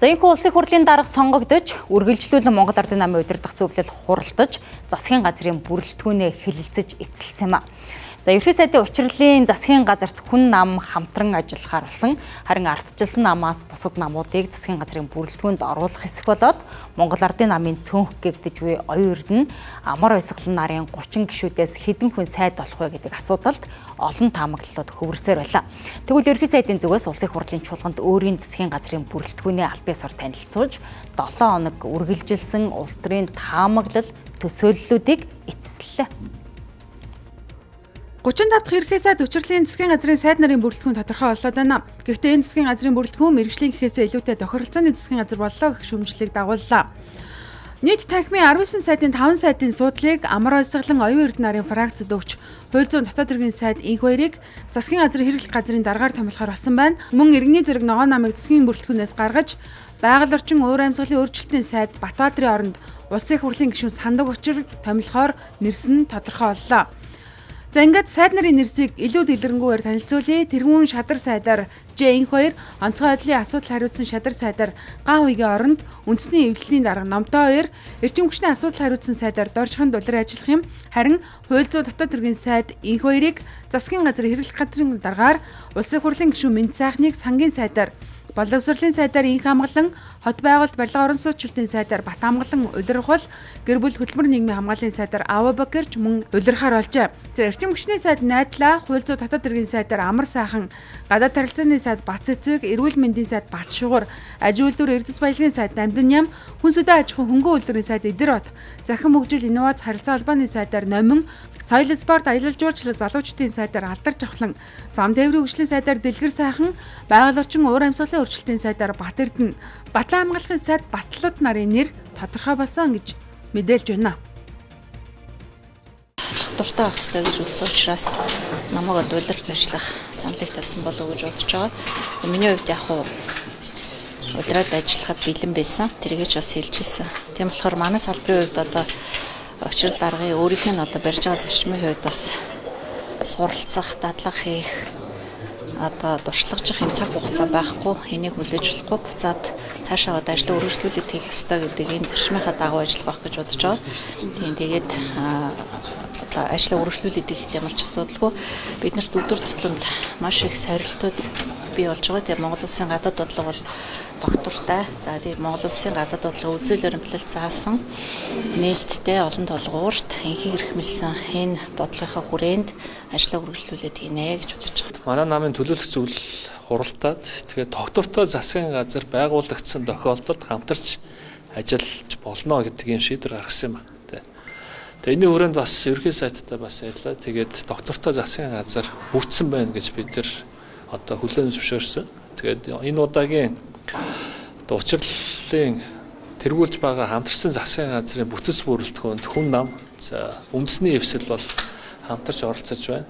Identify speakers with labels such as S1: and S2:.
S1: За энэхүү улсын хурлын дарга сонгогдож, үргэлжлүүлэн Монгол Ардын намын удирдах зөвлөлд хуралдаж, засгийн газрын бүрэлдэхүүнээ хэлэлцэж эцэлсэн юм а. За ерхий сайдын учрлын засгийн газарт хүн нам хамтран ажиллахаар болсон. Харин ардчилсан намаас бусад намуудыг засгийн газрын бүрэлдэхүүнд оруулах хэсэг болоод Монгол Ардын намын цөөнх гэгдэж буй оюун эрдэнэ амар баясгалан нарын 30 гишүүдээс хэдэн хүн сайд болох вэ гэдэг асуудалд олон таамаглалууд хөвөрсөөр байлаа. Тэгвэл ерхий сайдын зүгээс улсын хурлын чуулганд өөрийн засгийн газрын бүрэлдэхүүнээ аль биесээр танилцуулж 7 хоног үргэлжилсэн улс төрийн таамаглал төсөөллүүдийг эцэслэлээ.
S2: 35 дахь ерхий сайд учрлын засгийн газрын сайд нарын бүрэлдэхүүн тодорхой болоод байна. Гэхдээ энэ засгийн газрын бүрэлдэхүүн мэргэжлийн гэхээсээ илүүтэй тохиролцооны засгийн газар боллоо гэх шүүмжлэлийг дагууллаа. Нийт танхимын 19 сайдын 5 сайдын суудлыг амар баясгалан оюун эрдэнэ нарын фракцид өгч, хууль зүйн дотоод иргэн сайд инх хоёрыг засгийн газрын хэрэглэх газрын даргаар томилохоор болсон байна. Мөн иргэний зэрэг ногоон намыг засгийн бүрэлдэхүүнээс гаргаж, байгаль орчин уур амьсгалын өөрчлөлтийн сайд Батбаатарын оронд улсын хурлын гишүүн Сандаг Учир томилохоор нэрс нь тодорхой боллоо. За ингээд сайд нарын нэрсийг илүү дэлгэрэнгүйгээр танилцуулъя. Тэргүүн шадар сайдаар Ж инх 2, онцгой байдлын асуудал хариуцсан шадар сайдаар Ган үеийн оронд үндэсний эвлэлийн дарга Номтой 2, эрчим хүчний асуудал хариуцсан сайдаар Доржиханд улир ажиллах юм. Харин хууль зүйн дотоод иргэн сайд инх 2-ыг засгийн газрын хэрэглэх газрын даргаар улсын хурлын гишүүн Мэнд сайхныг сангийн сайдаар, боловсролын сайдаар инх хамгаалан, хот байгуулалт барилга орон суучлалтын сайдаар Бат хамгаалан улирхул, гэр бүл хөтөлбөр нийгмийн хамгааллын сайдаар Авабакирч мөн улирхаар болжээ. За эрчим хүчний сайд Найдлаа, хууль зүйн дотоод иргэн сайдаар Амар сайхан, гадаад харилцааны сайд Бат цэцэг, эрүүл мэндийн сайд Бат шугар, аж үйлдвэр эрдэс баялагын сайд Дамдын Ням, хүн сүдэн аж ахуйн хөнгөн үйлдвэрийн сайд Идэр бот, захин хөгжил инновац харилцаа холбооны сайдаар Номин, соёл спорт аялал жуулчлал залуучдын сайдаар Алдар Жавхлан, зам тээврийн хөгжлийн сайдаар Дэлгэр сайхан, байгаль орчин уур амьсгалын өөрчлөлтийн сайдаар Бат Эрдэнэ, Батлан хамгаалахын сайд Батлууд нарын нэр тодорхой болсон гэж мэдээлж байна.
S3: Дуртай авах хэрэгтэй гэж үзсэн учраас намайг удирдах ажиллах саналыг тавьсан болов уу гэж бодож байгаа. Миний хувьд яг хуу удирдах ажиллахад бэлэн байсан. Тэрийгч бас хэлжсэн. Тийм болохоор манай салбарын хувьд одоо учрал даргын өөрийнх нь одоо барьж байгаа зарчмын хувьд бас суралцах, дадлага хийх, одоо дуршлагжих юм цаг хугацаа байхгүй, энийг хүлээж болохгүй, буцаад цаашаа одоо ажлаа үргэлжлүүлээд хийх ёстой гэдэг энэ зарчмынхаа дагуу ажиллах байх гэж бодож байгаа. Тэгээд одоо ажлаа үргэлжлүүлээд хийх ямар ч асуудалгүй. Бид нарт өдөр тутамд маш их сорилтууд бий болж байгаа. Тэгээд Монгол Улсын гадаад бодлого бол доктортай. За тэгээд Монгол Улсын гадаад бодлого үзэл баримтлалд заасан нээлттэй олон толгуурт инхийг эрхмэлсэн энэ бодлогынхаа хүрээнд ажлаа үргэлжлүүлээд хийнэ гэж бодож байгаа.
S4: Манай намын төлөөлөх зөвлөл хуралдаад тэгээд доктортой засгийн газар байгуулагдсан тохиолдолд хамтарч ажиллаж болно гэдэг юм шийдвэр гаргасан юм байна. Тэгээд энэ хүрээнд бас ерхий сайттай бас ярьлаа. Тэгээд доктортой засгийн газар бүрдсэн байна гэж бид нар одоо хүлээн зөвшөөрсөн. Тэгээд энэ удаагийн одоо учрлын тэргүүлж байгаа хамтарсан засгийн газрын бүтэц бүрэлдэхүүнд хүн нам, за үндэсний эвсэл бол хамтарч оролцож байна.